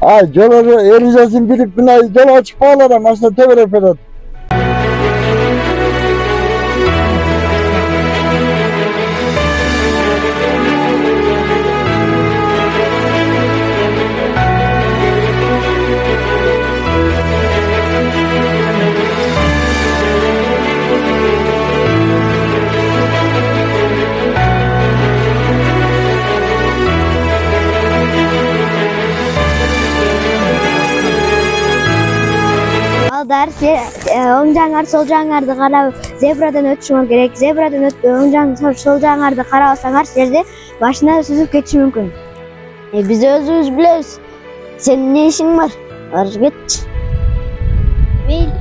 Жолу эрежесин билип мына жол ачып калган, машина төбөлөп берет. Оң жаңар, сол жаңарды карап, зебрадан өтүшүңөр керек. Зебрадан оң жаңар, сол жаңарды карабасаңар, жерде машина сүзүп кетиши мүмкүн. Биз өзүбүз билебиз. Сенин эмне ишиң бар? Барып кетчи. Мейли.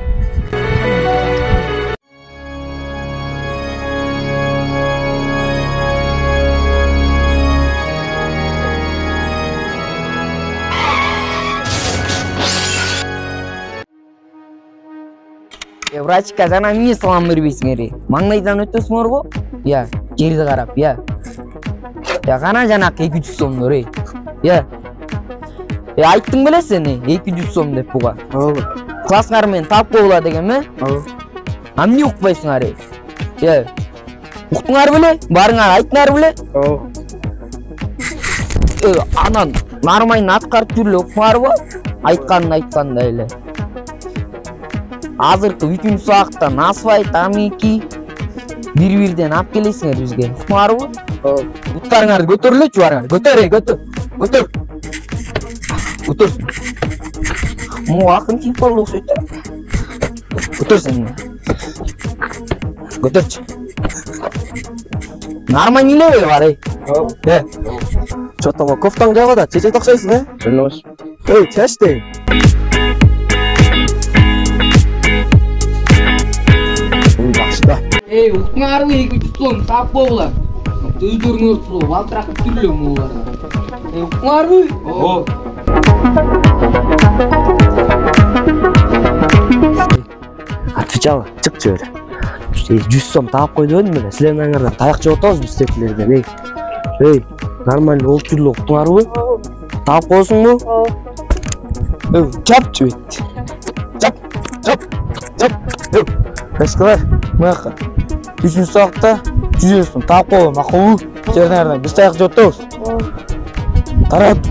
Врачка жана эмне салам бербейсиңер? Маңнайдан өтөсүңөр го? Жерди карап, кана жанакы 200 сомдор, айттың беле сен 200 сом деп буга. Класстар менен тапкы болот дегенме? Эмне укпайсыңар? Уктуңар беле? Барыңар айттыңар беле? Анан нормально аткарып жүрүп уктуңарбы? Айтканда эле. Азыркы бүтүн саактан асфальт, амики бир-бирден алып келесиңер бизге. Уктуңарбы? Буттарыңарды көтөрүлөчү барыңар. Көтөр. Му акын тип болду окшойт. Көтөр сен. Көтөрчү. Нормально эле бар, Чотомо кофтаң жабада, чечет окшойсуң, Жөнөбүз. чечти. Уктуңарбы 200 сом тап болула. Өздөрүңөр суу, алтырак түрлө муулар. Уктуңарбы? Отвечал, чыкчы эле. 100 сом таап койду дедим эле. Силердин аңардан таяк жеп атабыз биз текилерден. Нормально болуп жүрүп уктуңарбы? Таап койсуңбу? Чапчы бет. Чап. Эскалар, мыяка. 3 саатта 100 сом таап койгон макулбу? Силердин аңардан биз таяк жеп атабыз. Тарап.